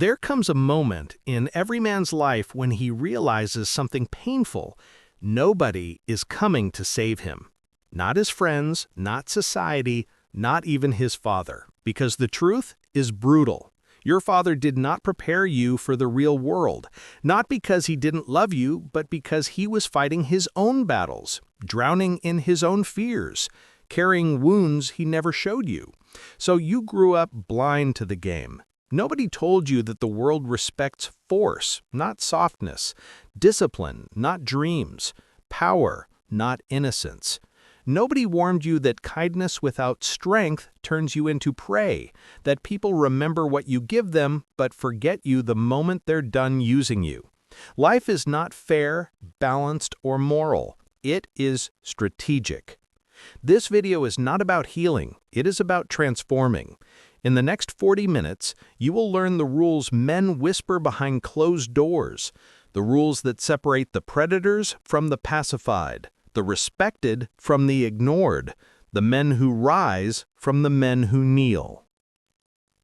There comes a moment in every man's life when he realizes something painful. Nobody is coming to save him. Not his friends, not society, not even his father. Because the truth is brutal. Your father did not prepare you for the real world, not because he didn't love you, but because he was fighting his own battles, drowning in his own fears, carrying wounds he never showed you. So you grew up blind to the game. Nobody told you that the world respects force, not softness, discipline, not dreams, power, not innocence. Nobody warned you that kindness without strength turns you into prey, that people remember what you give them but forget you the moment they're done using you. Life is not fair, balanced, or moral. It is strategic. This video is not about healing, it is about transforming. In the next 40 minutes, you will learn the rules men whisper behind closed doors, the rules that separate the predators from the pacified, the respected from the ignored, the men who rise from the men who kneel.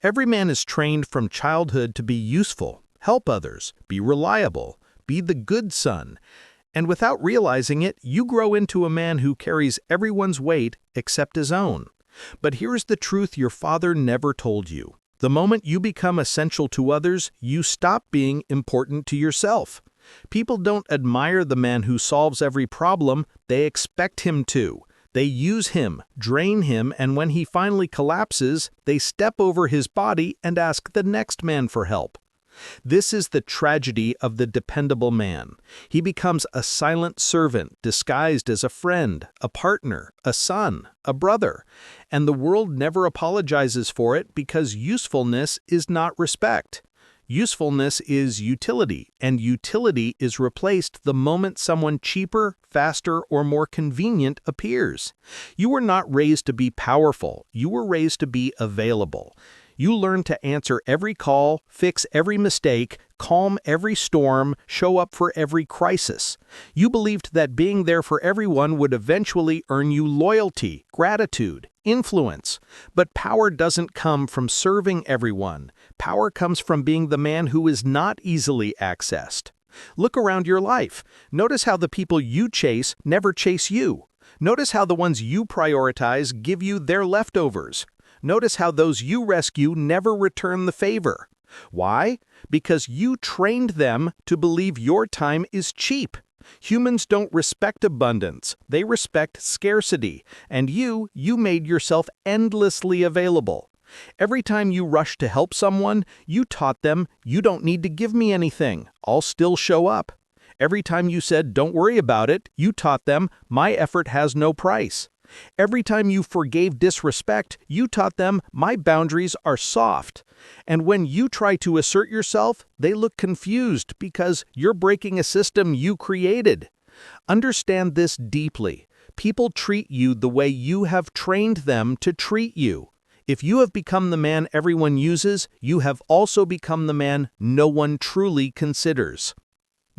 Every man is trained from childhood to be useful, help others, be reliable, be the good son. And without realizing it, you grow into a man who carries everyone's weight except his own. But here's the truth your father never told you. The moment you become essential to others, you stop being important to yourself. People don't admire the man who solves every problem, they expect him to. They use him, drain him, and when he finally collapses, they step over his body and ask the next man for help. This is the tragedy of the dependable man. He becomes a silent servant disguised as a friend, a partner, a son, a brother. And the world never apologizes for it because usefulness is not respect. Usefulness is utility, and utility is replaced the moment someone cheaper, faster, or more convenient appears. You were not raised to be powerful. You were raised to be available. You learned to answer every call, fix every mistake, calm every storm, show up for every crisis. You believed that being there for everyone would eventually earn you loyalty, gratitude, influence. But power doesn't come from serving everyone. Power comes from being the man who is not easily accessed. Look around your life. Notice how the people you chase never chase you. Notice how the ones you prioritize give you their leftovers. Notice how those you rescue never return the favor. Why? Because you trained them to believe your time is cheap. Humans don't respect abundance, they respect scarcity, and you made yourself endlessly available. Every time you rushed to help someone, you taught them, you don't need to give me anything, I'll still show up. Every time you said, don't worry about it, you taught them, my effort has no price. Every time you forgave disrespect, you taught them, my boundaries are soft. And when you try to assert yourself, they look confused because you're breaking a system you created. Understand this deeply. People treat you the way you have trained them to treat you. If you have become the man everyone uses, you have also become the man no one truly considers.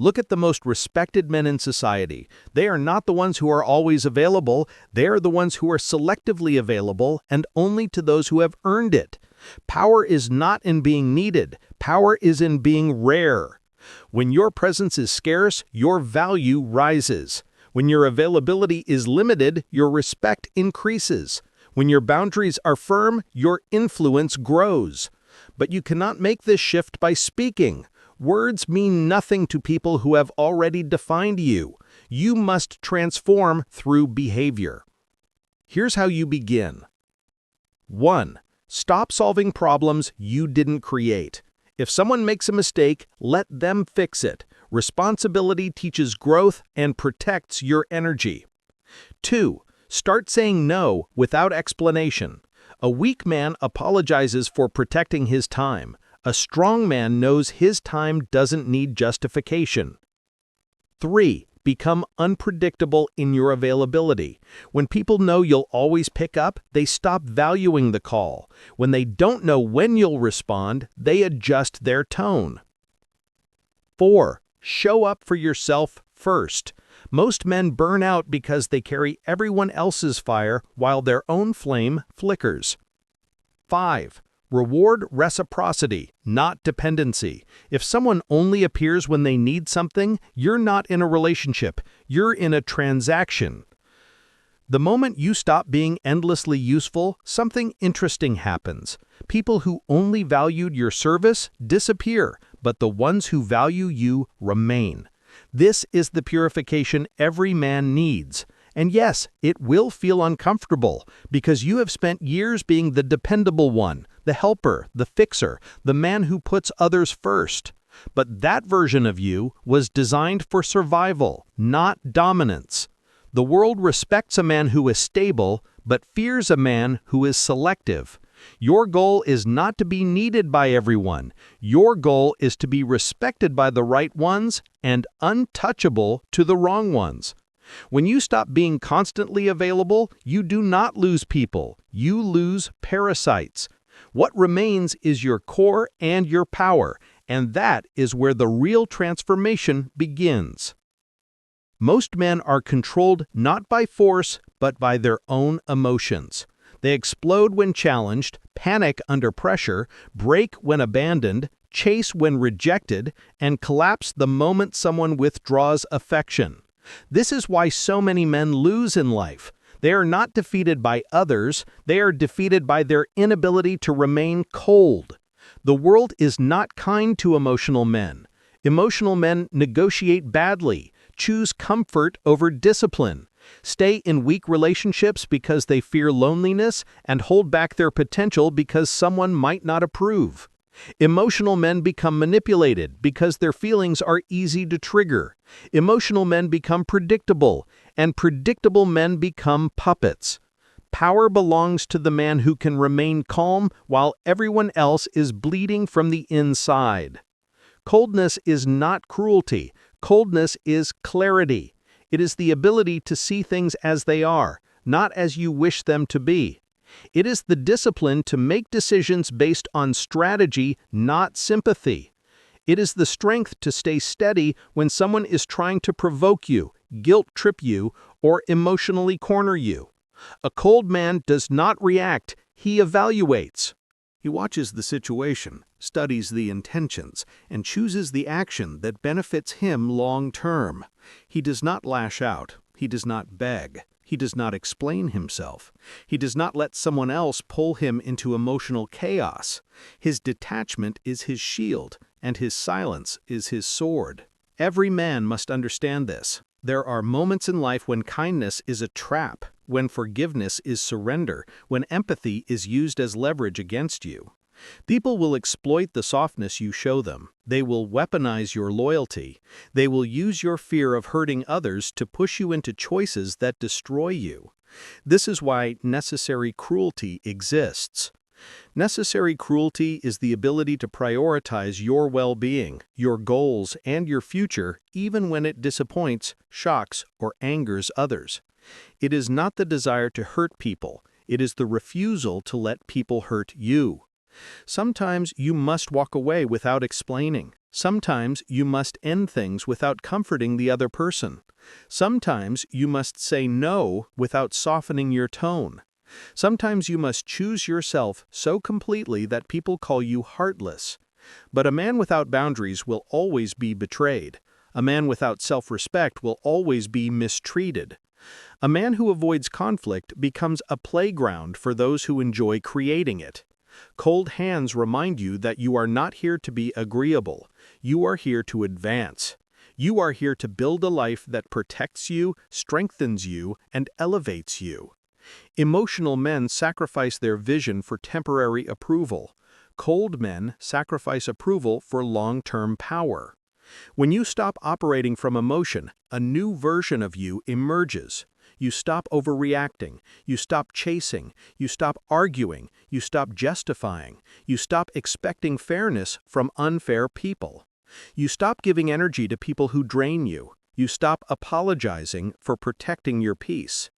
Look at the most respected men in society. They are not the ones who are always available. They are the ones who are selectively available and only to those who have earned it. Power is not in being needed. Power is in being rare. When your presence is scarce, your value rises. When your availability is limited, your respect increases. When your boundaries are firm, your influence grows. But you cannot make this shift by speaking. Words mean nothing to people who have already defined you. You must transform through behavior. Here's how you begin. 1. Stop solving problems you didn't create. If someone makes a mistake, let them fix it. Responsibility teaches growth and protects your energy. 2. Start saying no without explanation. A weak man apologizes for protecting his time. A strong man knows his time doesn't need justification. 3. Become unpredictable in your availability. When people know you'll always pick up, they stop valuing the call. When they don't know when you'll respond, they adjust their tone. 4. Show up for yourself first. Most men burn out because they carry everyone else's fire while their own flame flickers. 5. Reward reciprocity, not dependency. If someone only appears when they need something, you're not in a relationship, you're in a transaction. The moment you stop being endlessly useful, something interesting happens. People who only valued your service disappear, but the ones who value you remain. This is the purification every man needs. And yes, it will feel uncomfortable, because you have spent years being the dependable one, the helper, the fixer, the man who puts others first. But that version of you was designed for survival, not dominance. The world respects a man who is stable, but fears a man who is selective. Your goal is not to be needed by everyone. Your goal is to be respected by the right ones and untouchable to the wrong ones. When you stop being constantly available, you do not lose people. You lose parasites. What remains is your core and your power, and that is where the real transformation begins. Most men are controlled not by force, but by their own emotions. They explode when challenged, panic under pressure, break when abandoned, chase when rejected, and collapse the moment someone withdraws affection. This is why so many men lose in life. They are not defeated by others, they are defeated by their inability to remain cold. The world is not kind to emotional men. Emotional men negotiate badly, choose comfort over discipline, stay in weak relationships because they fear loneliness, and hold back their potential because someone might not approve. Emotional men become manipulated because their feelings are easy to trigger. Emotional men become predictable, and predictable men become puppets. Power belongs to the man who can remain calm while everyone else is bleeding from the inside. Coldness is not cruelty. Coldness is clarity. It is the ability to see things as they are, not as you wish them to be. It is the discipline to make decisions based on strategy, not sympathy. It is the strength to stay steady when someone is trying to provoke you, guilt-trip you, or emotionally corner you. A cold man does not react, he evaluates. He watches the situation, studies the intentions, and chooses the action that benefits him long-term. He does not lash out, he does not beg. He does not explain himself. He does not let someone else pull him into emotional chaos. His detachment is his shield, and his silence is his sword. Every man must understand this. There are moments in life when kindness is a trap, when forgiveness is surrender, when empathy is used as leverage against you. People will exploit the softness you show them. They will weaponize your loyalty. They will use your fear of hurting others to push you into choices that destroy you. This is why necessary cruelty exists. Necessary cruelty is the ability to prioritize your well-being, your goals, and your future even when it disappoints, shocks, or angers others. It is not the desire to hurt people. It is the refusal to let people hurt you. Sometimes you must walk away without explaining. Sometimes you must end things without comforting the other person. Sometimes you must say no without softening your tone. Sometimes you must choose yourself so completely that people call you heartless. But a man without boundaries will always be betrayed. A man without self-respect will always be mistreated. A man who avoids conflict becomes a playground for those who enjoy creating it. Cold hands remind you that you are not here to be agreeable. You are here to advance. You are here to build a life that protects you, strengthens you, and elevates you. Emotional men sacrifice their vision for temporary approval. Cold men sacrifice approval for long-term power. When you stop operating from emotion, a new version of you emerges. You stop overreacting, you stop chasing, you stop arguing, you stop justifying, you stop expecting fairness from unfair people. You stop giving energy to people who drain you. You stop apologizing for protecting your peace.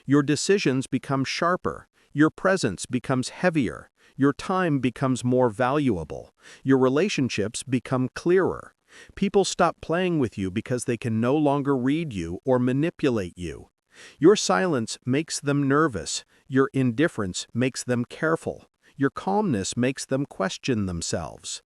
Your decisions become sharper, your presence becomes heavier, your time becomes more valuable, your relationships become clearer. People stop playing with you because they can no longer read you or manipulate you. Your silence makes them nervous. Your indifference makes them careful. Your calmness makes them question themselves.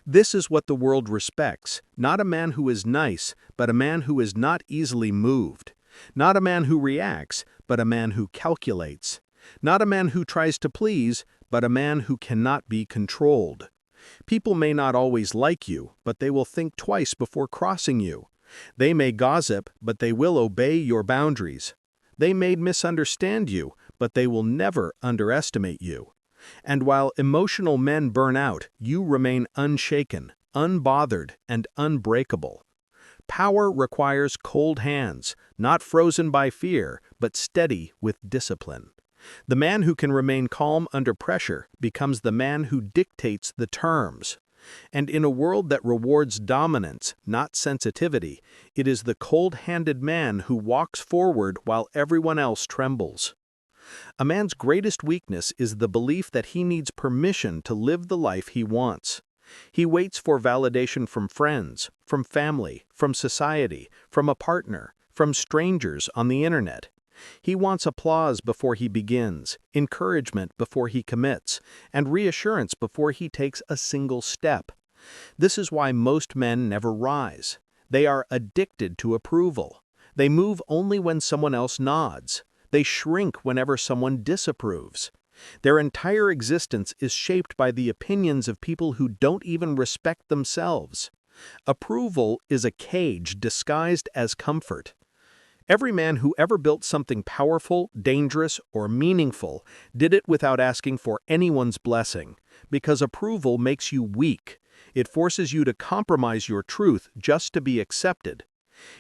This is what the world respects, not a man who is nice, but a man who is not easily moved. Not a man who reacts, but a man who calculates. Not a man who tries to please, but a man who cannot be controlled. People may not always like you, but they will think twice before crossing you. They may gossip, but they will obey your boundaries. They may misunderstand you, but they will never underestimate you. And while emotional men burn out, you remain unshaken, unbothered, and unbreakable. Power requires cold hands, not frozen by fear, but steady with discipline. The man who can remain calm under pressure becomes the man who dictates the terms. And in a world that rewards dominance, not sensitivity, it is the cold-handed man who walks forward while everyone else trembles. A man's greatest weakness is the belief that he needs permission to live the life he wants. He waits for validation from friends, from family, from society, from a partner, from strangers on the internet. He wants applause before he begins, encouragement before he commits, and reassurance before he takes a single step. This is why most men never rise. They are addicted to approval. They move only when someone else nods. They shrink whenever someone disapproves. Their entire existence is shaped by the opinions of people who don't even respect themselves. Approval is a cage disguised as comfort. Every man who ever built something powerful, dangerous, or meaningful did it without asking for anyone's blessing, because approval makes you weak. It forces you to compromise your truth just to be accepted.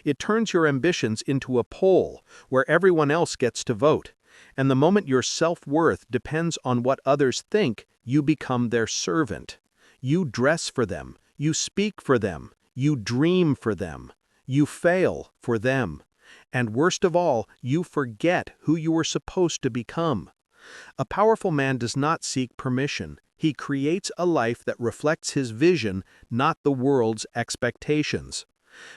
It turns your ambitions into a poll where everyone else gets to vote, and the moment your self-worth depends on what others think, you become their servant. You dress for them, you speak for them, you dream for them, you fail for them. And worst of all, you forget who you were supposed to become. A powerful man does not seek permission. He creates a life that reflects his vision, not the world's expectations.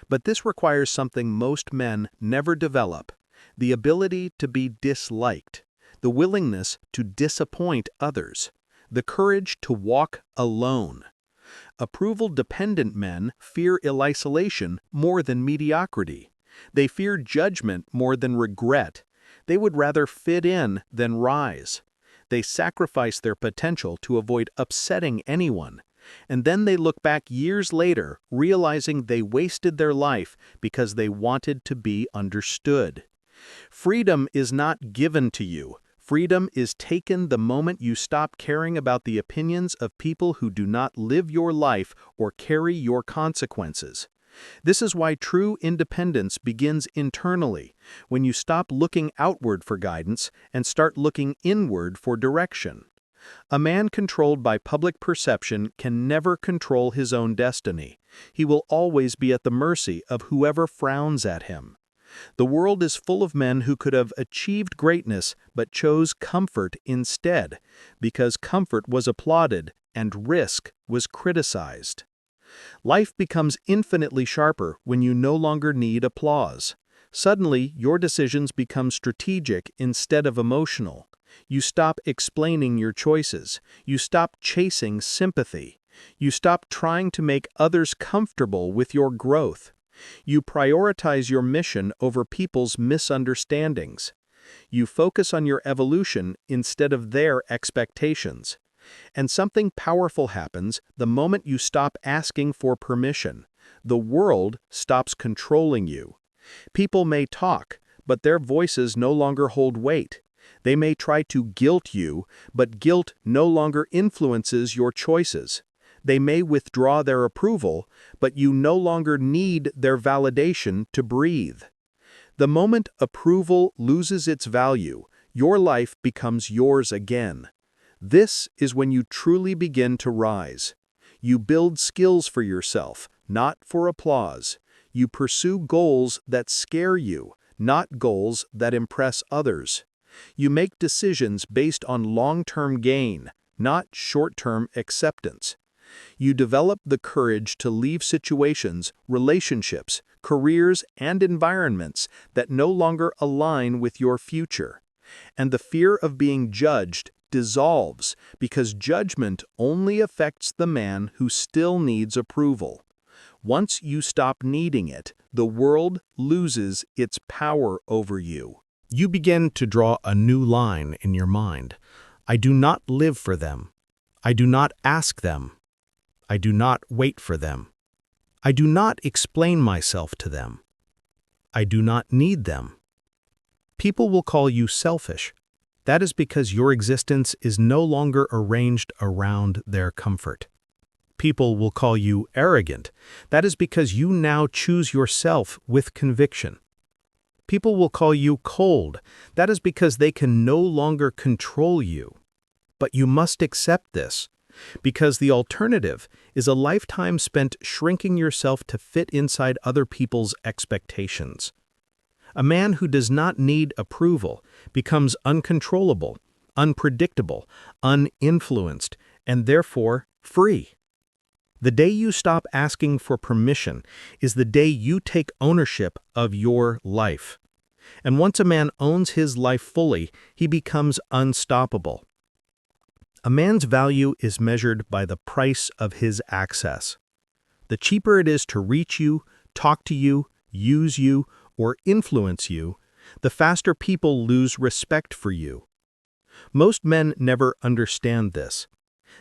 But this requires something most men never develop: the ability to be disliked, the willingness to disappoint others, the courage to walk alone. Approval-dependent men fear isolation more than mediocrity. They fear judgment more than regret. They would rather fit in than rise. They sacrifice their potential to avoid upsetting anyone. And then they look back years later, realizing they wasted their life because they wanted to be understood. Freedom is not given to you. Freedom is taken the moment you stop caring about the opinions of people who do not live your life or carry your consequences. This is why true independence begins internally, when you stop looking outward for guidance and start looking inward for direction. A man controlled by public perception can never control his own destiny. He will always be at the mercy of whoever frowns at him. The world is full of men who could have achieved greatness but chose comfort instead, because comfort was applauded and risk was criticized. Life becomes infinitely sharper when you no longer need applause. Suddenly, your decisions become strategic instead of emotional. You stop explaining your choices. You stop chasing sympathy. You stop trying to make others comfortable with your growth. You prioritize your mission over people's misunderstandings. You focus on your evolution instead of their expectations. And something powerful happens the moment you stop asking for permission. The world stops controlling you. People may talk, but their voices no longer hold weight. They may try to guilt you, but guilt no longer influences your choices. They may withdraw their approval, but you no longer need their validation to breathe. The moment approval loses its value, your life becomes yours again. This is when you truly begin to rise. You build skills for yourself, not for applause. You pursue goals that scare you, not goals that impress others. You make decisions based on long-term gain, not short-term acceptance. You develop the courage to leave situations, relationships, careers, and environments that no longer align with your future. And the fear of being judged dissolves because judgment only affects the man who still needs approval. Once you stop needing it, the world loses its power over you. You begin to draw a new line in your mind. I do not live for them. I do not ask them. I do not wait for them. I do not explain myself to them. I do not need them. People will call you selfish. That is because your existence is no longer arranged around their comfort. People will call you arrogant. That is because you now choose yourself with conviction. People will call you cold. That is because they can no longer control you. But you must accept this, because the alternative is a lifetime spent shrinking yourself to fit inside other people's expectations. A man who does not need approval becomes uncontrollable, unpredictable, uninfluenced, and therefore free. The day you stop asking for permission is the day you take ownership of your life. And once a man owns his life fully, he becomes unstoppable. A man's value is measured by the price of his access. The cheaper it is to reach you, talk to you, use you, or influence you, the faster people lose respect for you. Most men never understand this.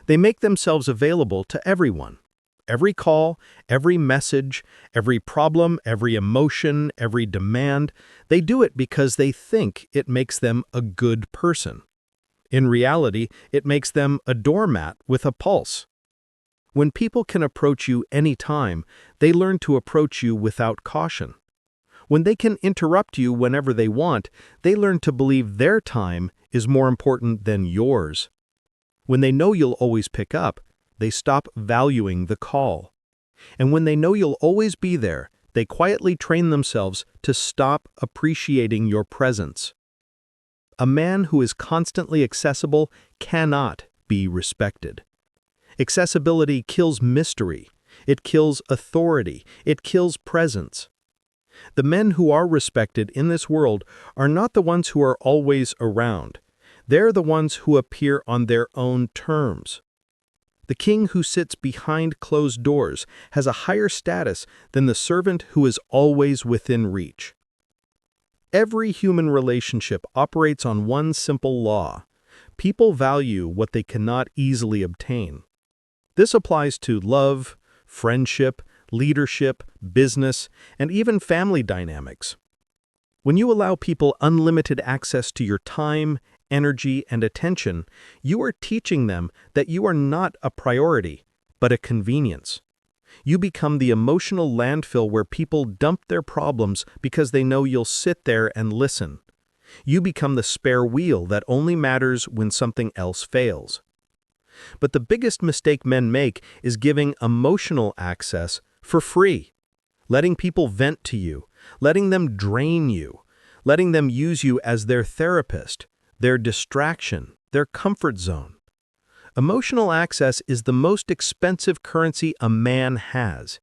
They make themselves available to everyone. Every call, every message, every problem, every emotion, every demand, they do it because they think it makes them a good person. In reality, it makes them a doormat with a pulse. When people can approach you anytime, they learn to approach you without caution. When they can interrupt you whenever they want, they learn to believe their time is more important than yours. When they know you'll always pick up, they stop valuing the call. And when they know you'll always be there, they quietly train themselves to stop appreciating your presence. A man who is constantly accessible cannot be respected. Accessibility kills mystery. It kills authority. It kills presence. The men who are respected in this world are not the ones who are always around. They're the ones who appear on their own terms. The king who sits behind closed doors has a higher status than the servant who is always within reach. Every human relationship operates on one simple law. People value what they cannot easily obtain. This applies to love, friendship, leadership, business, and even family dynamics. When you allow people unlimited access to your time, energy, and attention, you are teaching them that you are not a priority, but a convenience. You become the emotional landfill where people dump their problems because they know you'll sit there and listen. You become the spare wheel that only matters when something else fails. But the biggest mistake men make is giving emotional access for free, letting people vent to you, letting them drain you, letting them use you as their therapist, their distraction, their comfort zone. Emotional access is the most expensive currency a man has,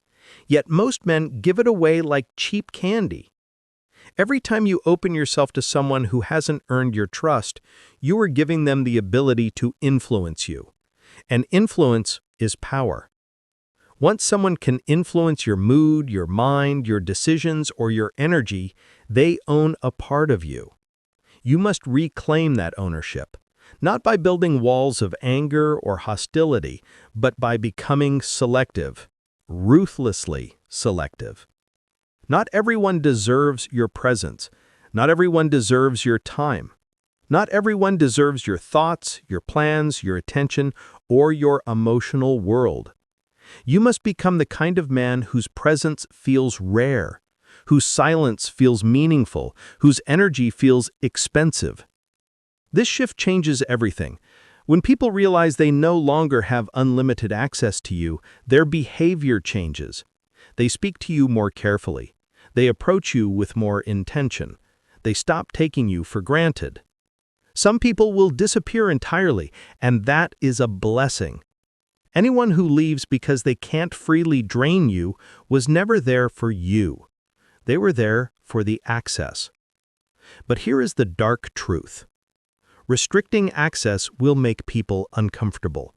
yet most men give it away like cheap candy. Every time you open yourself to someone who hasn't earned your trust, you are giving them the ability to influence you. And influence is power. Once someone can influence your mood, your mind, your decisions, or your energy, they own a part of you. You must reclaim that ownership, not by building walls of anger or hostility, but by becoming selective, ruthlessly selective. Not everyone deserves your presence. Not everyone deserves your time. Not everyone deserves your thoughts, your plans, your attention, or your emotional world. You must become the kind of man whose presence feels rare, whose silence feels meaningful, whose energy feels expensive. This shift changes everything. When people realize they no longer have unlimited access to you, their behavior changes. They speak to you more carefully. They approach you with more intention. They stop taking you for granted. Some people will disappear entirely, and that is a blessing. Anyone who leaves because they can't freely drain you was never there for you. They were there for the access. But here is the dark truth. Restricting access will make people uncomfortable.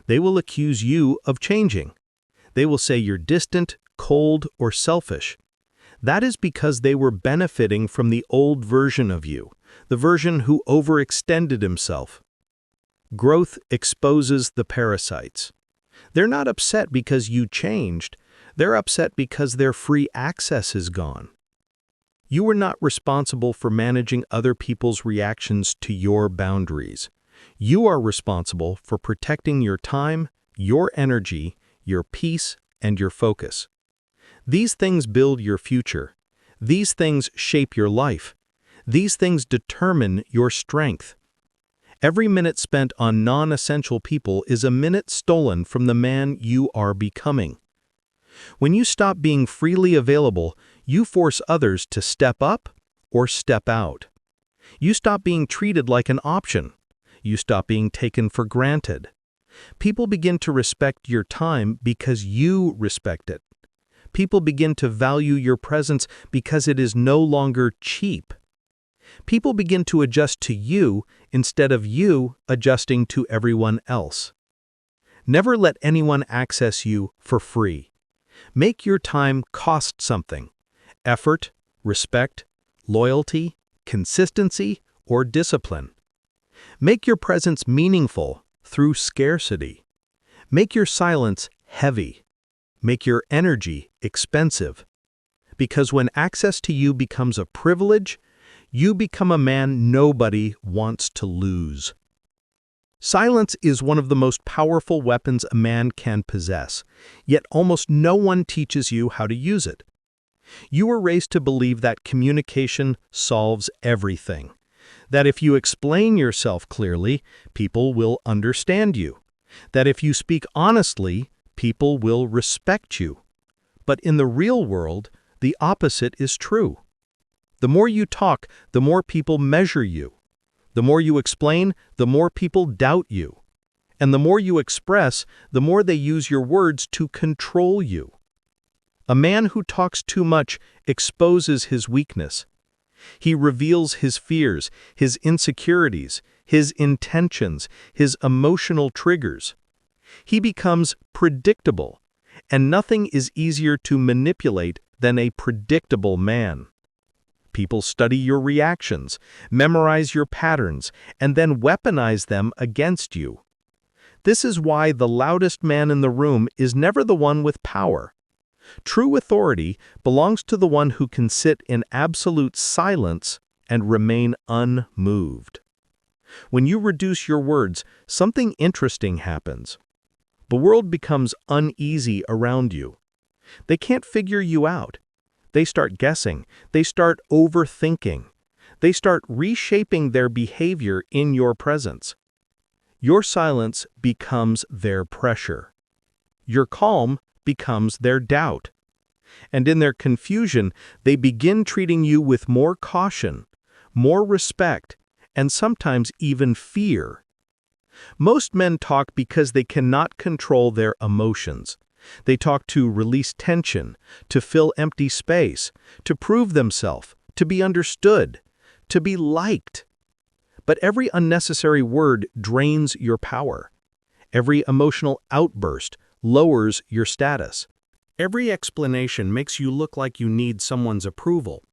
They will accuse you of changing. They will say you're distant, cold, or selfish. That is because they were benefiting from the old version of you, the version who overextended himself. Growth exposes the parasites. They're not upset because you changed. They're upset because their free access is gone. You are not responsible for managing other people's reactions to your boundaries. You are responsible for protecting your time, your energy, your peace, and your focus. These things build your future. These things shape your life. These things determine your strength. Every minute spent on non-essential people is a minute stolen from the man you are becoming. When you stop being freely available, you force others to step up or step out. You stop being treated like an option. You stop being taken for granted. People begin to respect your time because you respect it. People begin to value your presence because it is no longer cheap. People begin to adjust to you instead of you adjusting to everyone else. Never let anyone access you for free. Make your time cost something: effort, respect, loyalty, consistency, or discipline. Make your presence meaningful through scarcity. Make your silence heavy. Make your energy expensive. Because when access to you becomes a privilege, you become a man nobody wants to lose. Silence is one of the most powerful weapons a man can possess, yet almost no one teaches you how to use it. You were raised to believe that communication solves everything, that if you explain yourself clearly, people will understand you, that if you speak honestly, people will respect you. But in the real world, the opposite is true. The more you talk, the more people measure you. The more you explain, the more people doubt you. And the more you express, the more they use your words to control you. A man who talks too much exposes his weakness. He reveals his fears, his insecurities, his intentions, his emotional triggers. He becomes predictable, and nothing is easier to manipulate than a predictable man. People study your reactions, memorize your patterns, and then weaponize them against you. This is why the loudest man in the room is never the one with power. True authority belongs to the one who can sit in absolute silence and remain unmoved. When you reduce your words, something interesting happens. The world becomes uneasy around you. They can't figure you out. They start guessing. They start overthinking. They start reshaping their behavior in your presence. Your silence becomes their pressure. Your calm becomes their doubt. And in their confusion, they begin treating you with more caution, more respect, and sometimes even fear. Most men talk because they cannot control their emotions. They talk to release tension, to fill empty space, to prove themselves, to be understood, to be liked. But every unnecessary word drains your power. Every emotional outburst lowers your status. Every explanation makes you look like you need someone's approval.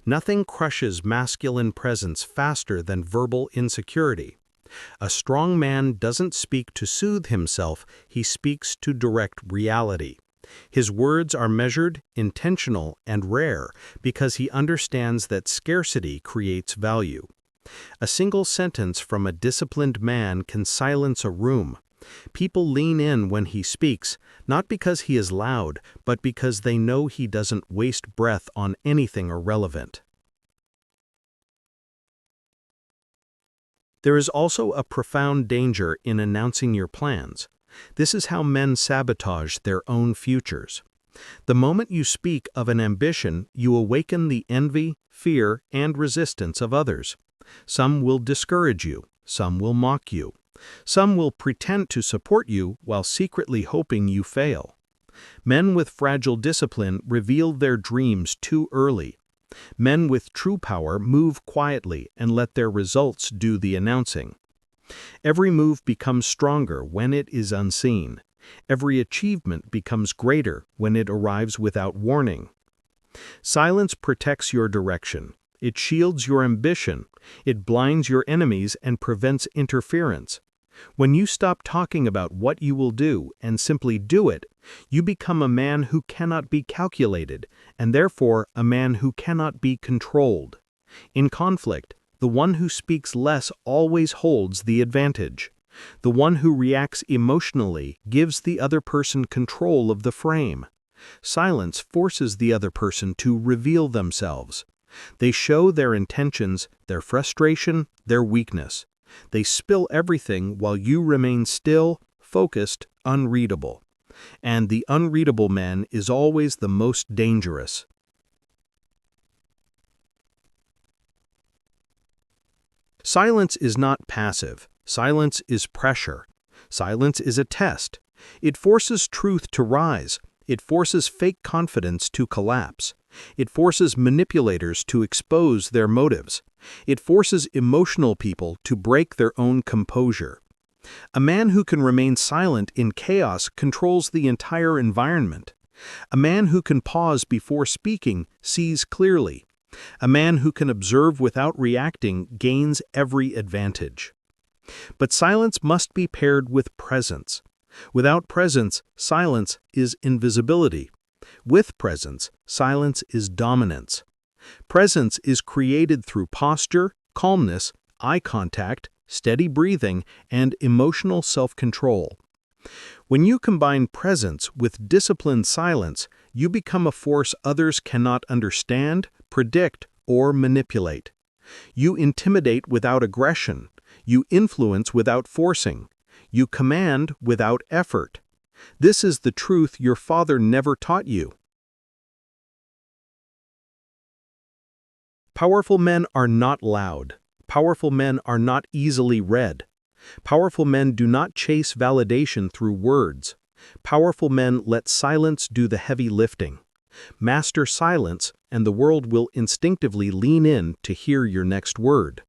Nothing crushes masculine presence faster than verbal insecurity. A strong man doesn't speak to soothe himself, he speaks to direct reality. His words are measured, intentional, and rare because he understands that scarcity creates value. A single sentence from a disciplined man can silence a room. People lean in when he speaks, not because he is loud, but because they know he doesn't waste breath on anything irrelevant. There is also a profound danger in announcing your plans. This is how men sabotage their own futures. The moment you speak of an ambition, you awaken the envy, fear, and resistance of others. Some will discourage you. Some will mock you. Some will pretend to support you while secretly hoping you fail. Men with fragile discipline reveal their dreams too early. Men with true power move quietly and let their results do the announcing. Every move becomes stronger when it is unseen. Every achievement becomes greater when it arrives without warning. Silence protects your direction. It shields your ambition. It blinds your enemies and prevents interference. When you stop talking about what you will do and simply do it, you become a man who cannot be calculated, and therefore a man who cannot be controlled. In conflict, the one who speaks less always holds the advantage. The one who reacts emotionally gives the other person control of the frame. Silence forces the other person to reveal themselves. They show their intentions, their frustration, their weakness. They spill everything while you remain still, focused, unreadable. And the unreadable man is always the most dangerous. Silence is not passive. Silence is pressure. Silence is a test. It forces truth to rise. It forces fake confidence to collapse. It forces manipulators to expose their motives. It forces emotional people to break their own composure. A man who can remain silent in chaos controls the entire environment. A man who can pause before speaking sees clearly. A man who can observe without reacting gains every advantage. But silence must be paired with presence. Without presence, silence is invisibility. With presence, silence is dominance. Presence is created through posture, calmness, eye contact, steady breathing, and emotional self-control. When you combine presence with disciplined silence, you become a force others cannot understand, predict, or manipulate. You intimidate without aggression. You influence without forcing. You command without effort. This is the truth your father never taught you. Powerful men are not loud. Powerful men are not easily read. Powerful men do not chase validation through words. Powerful men let silence do the heavy lifting. Master silence, and the world will instinctively lean in to hear your next word.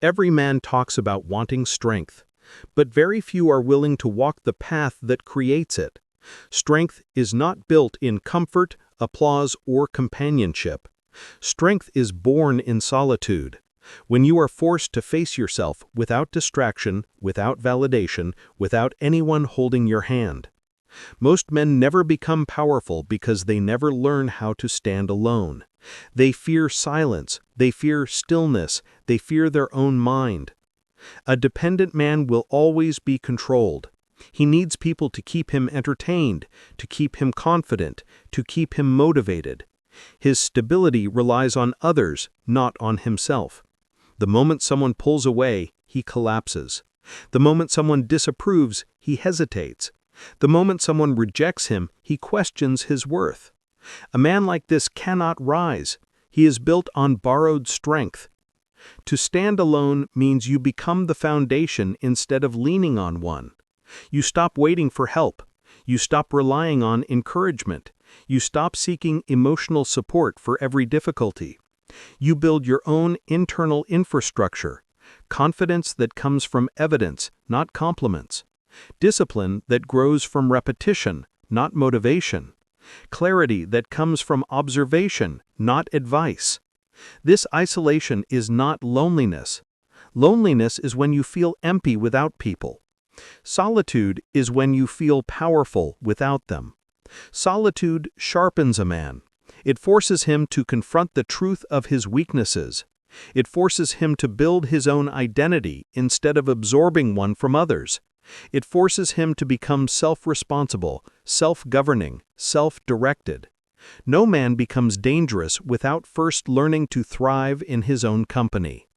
Every man talks about wanting strength, but very few are willing to walk the path that creates it. Strength is not built in comfort, applause, or companionship. Strength is born in solitude. When you are forced to face yourself without distraction, without validation, without anyone holding your hand. Most men never become powerful because they never learn how to stand alone. They fear silence, they fear stillness, they fear their own mind. A dependent man will always be controlled. He needs people to keep him entertained, to keep him confident, to keep him motivated. His stability relies on others, not on himself. The moment someone pulls away, he collapses. The moment someone disapproves, he hesitates. The moment someone rejects him, he questions his worth. A man like this cannot rise. He is built on borrowed strength. To stand alone means you become the foundation instead of leaning on one. You stop waiting for help. You stop relying on encouragement. You stop seeking emotional support for every difficulty. You build your own internal infrastructure, confidence that comes from evidence, not compliments. Discipline that grows from repetition, not motivation. Clarity that comes from observation, not advice. This isolation is not loneliness. Loneliness is when you feel empty without people. Solitude is when you feel powerful without them. Solitude sharpens a man. It forces him to confront the truth of his weaknesses. It forces him to build his own identity instead of absorbing one from others. It forces him to become self-responsible, self-governing, self-directed. No man becomes dangerous without first learning to thrive in his own company.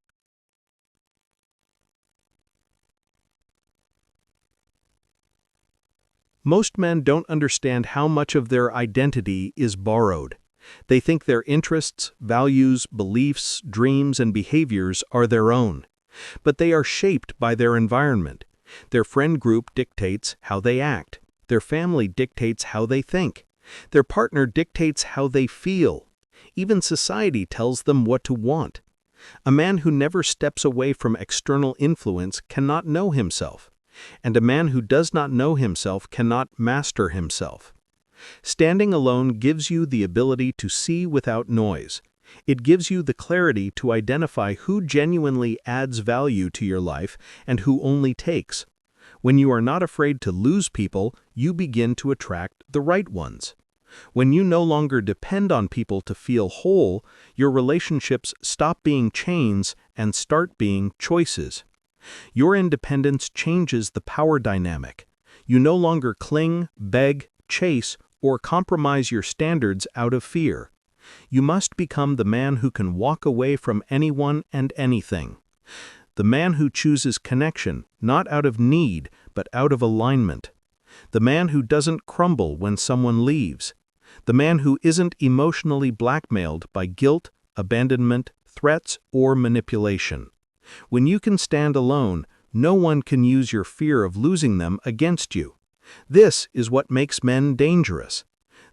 Most men don't understand how much of their identity is borrowed. They think their interests, values, beliefs, dreams, and behaviors are their own. But they are shaped by their environment. Their friend group dictates how they act. Their family dictates how they think. Their partner dictates how they feel. Even society tells them what to want. A man who never steps away from external influence cannot know himself, and a man who does not know himself cannot master himself. Standing alone gives you the ability to see without noise. It gives you the clarity to identify who genuinely adds value to your life and who only takes. When you are not afraid to lose people, you begin to attract the right ones. When you no longer depend on people to feel whole, your relationships stop being chains and start being choices. Your independence changes the power dynamic. You no longer cling, beg, chase, or compromise your standards out of fear. You must become the man who can walk away from anyone and anything. The man who chooses connection, not out of need, but out of alignment. The man who doesn't crumble when someone leaves. The man who isn't emotionally blackmailed by guilt, abandonment, threats, or manipulation. When you can stand alone, no one can use your fear of losing them against you. This is what makes men dangerous.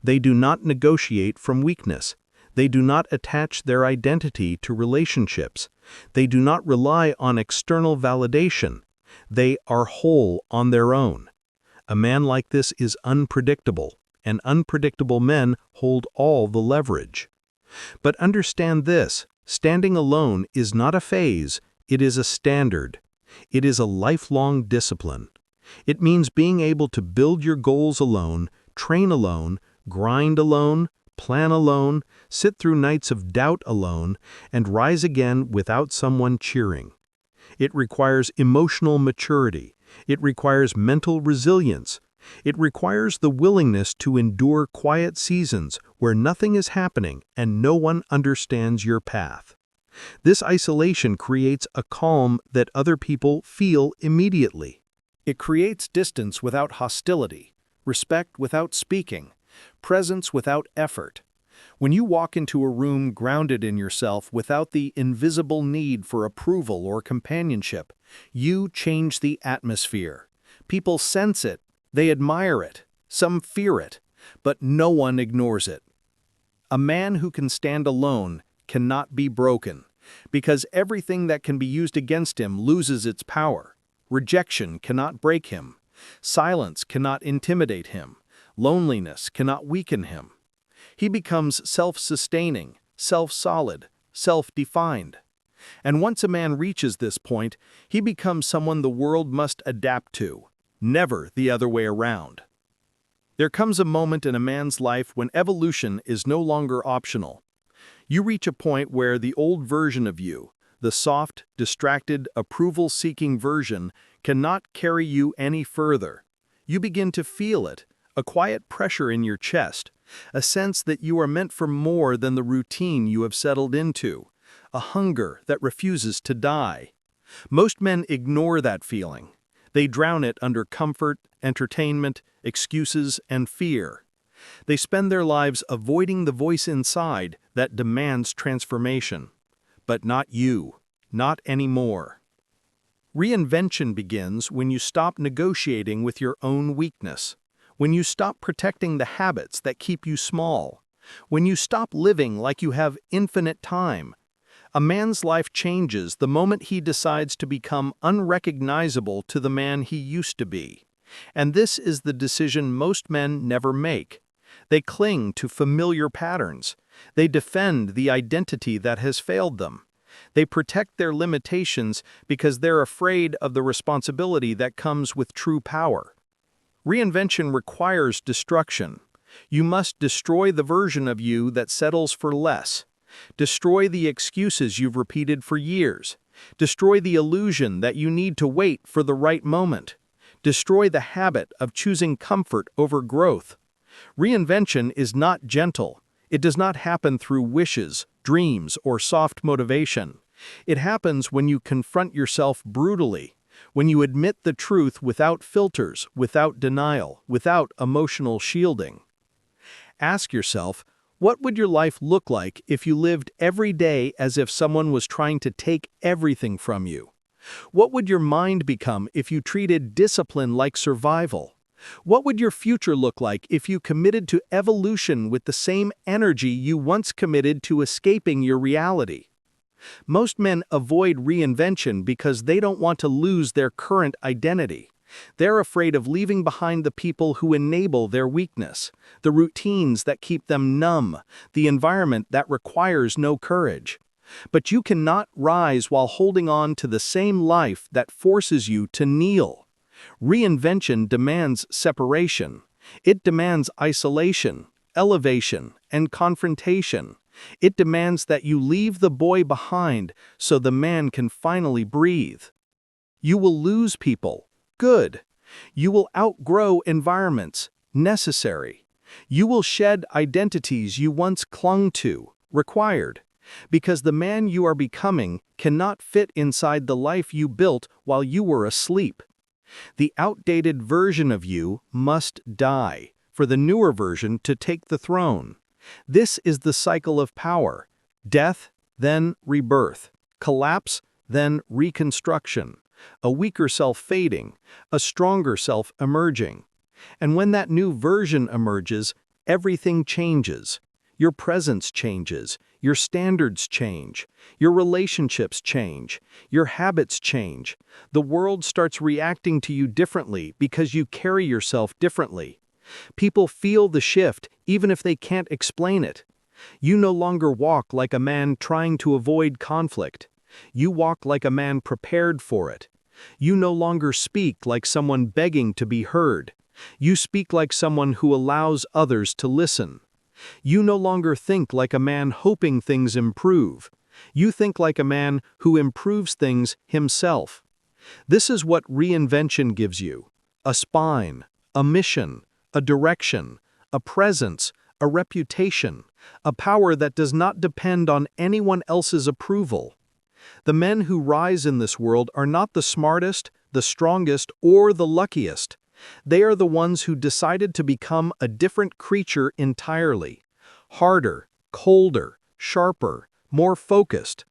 They do not negotiate from weakness. They do not attach their identity to relationships. They do not rely on external validation. They are whole on their own. A man like this is unpredictable, and unpredictable men hold all the leverage. But understand this, standing alone is not a phase, it is a standard. It is a lifelong discipline. It means being able to build your goals alone, train alone, grind alone, plan alone, sit through nights of doubt alone, and rise again without someone cheering. It requires emotional maturity. It requires mental resilience. It requires the willingness to endure quiet seasons where nothing is happening and no one understands your path. This isolation creates a calm that other people feel immediately. It creates distance without hostility, respect without speaking, presence without effort. When you walk into a room grounded in yourself without the invisible need for approval or companionship, you change the atmosphere. People sense it, they admire it, some fear it, but no one ignores it. A man who can stand alone cannot be broken, because everything that can be used against him loses its power. Rejection cannot break him. Silence cannot intimidate him. Loneliness cannot weaken him. He becomes self-sustaining, self-solid, self-defined. And once a man reaches this point, he becomes someone the world must adapt to, never the other way around. There comes a moment in a man's life when evolution is no longer optional. You reach a point where the old version of you, the soft, distracted, approval-seeking version, cannot carry you any further. You begin to feel it, a quiet pressure in your chest, a sense that you are meant for more than the routine you have settled into, a hunger that refuses to die. Most men ignore that feeling. They drown it under comfort, entertainment, excuses, and fear. They spend their lives avoiding the voice inside that demands transformation. But not you, not anymore. Reinvention begins when you stop negotiating with your own weakness, when you stop protecting the habits that keep you small, when you stop living like you have infinite time. A man's life changes the moment he decides to become unrecognizable to the man he used to be. And this is the decision most men never make. They cling to familiar patterns. They defend the identity that has failed them. They protect their limitations because they're afraid of the responsibility that comes with true power. Reinvention requires destruction. You must destroy the version of you that settles for less. Destroy the excuses you've repeated for years. Destroy the illusion that you need to wait for the right moment. Destroy the habit of choosing comfort over growth. Reinvention is not gentle. It does not happen through wishes, dreams, or soft motivation. It happens when you confront yourself brutally, when you admit the truth without filters, without denial, without emotional shielding. Ask yourself, what would your life look like if you lived every day as if someone was trying to take everything from you? What would your mind become if you treated discipline like survival? What would your future look like if you committed to evolution with the same energy you once committed to escaping your reality? Most men avoid reinvention because they don't want to lose their current identity. They're afraid of leaving behind the people who enable their weakness, the routines that keep them numb, the environment that requires no courage. But you cannot rise while holding on to the same life that forces you to kneel. Reinvention demands separation. It demands isolation, elevation, and confrontation. It demands that you leave the boy behind so the man can finally breathe. You will lose people. Good. You will outgrow environments. Necessary. You will shed identities you once clung to. Required. Because the man you are becoming cannot fit inside the life you built while you were asleep. The outdated version of you must die for the newer version to take the throne. This is the cycle of power. Death, then rebirth. Collapse, then reconstruction. A weaker self fading, a stronger self emerging. And when that new version emerges, everything changes. Your presence changes, your standards change, your relationships change, your habits change. The world starts reacting to you differently because you carry yourself differently. People feel the shift even if they can't explain it. You no longer walk like a man trying to avoid conflict. You walk like a man prepared for it. You no longer speak like someone begging to be heard. You speak like someone who allows others to listen. You no longer think like a man hoping things improve. You think like a man who improves things himself. This is what reinvention gives you: a spine, a mission, a direction, a presence, a reputation, a power that does not depend on anyone else's approval. The men who rise in this world are not the smartest, the strongest, or the luckiest. They are the ones who decided to become a different creature entirely. Harder, colder, sharper, more focused.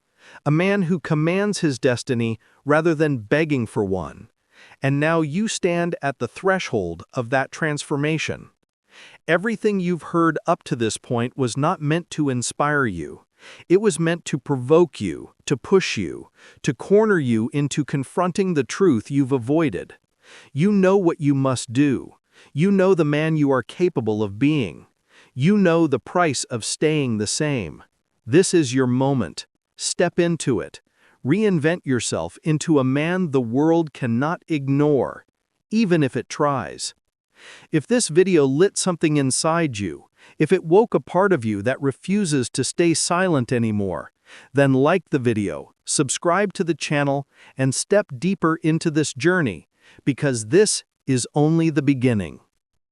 A man who commands his destiny rather than begging for one. And now you stand at the threshold of that transformation. Everything you've heard up to this point was not meant to inspire you. It was meant to provoke you, to push you, to corner you into confronting the truth you've avoided. You know what you must do. You know the man you are capable of being. You know the price of staying the same. This is your moment. Step into it. Reinvent yourself into a man the world cannot ignore, even if it tries. If this video lit something inside you, if it woke a part of you that refuses to stay silent anymore, then like the video, subscribe to the channel, and step deeper into this journey, because this is only the beginning.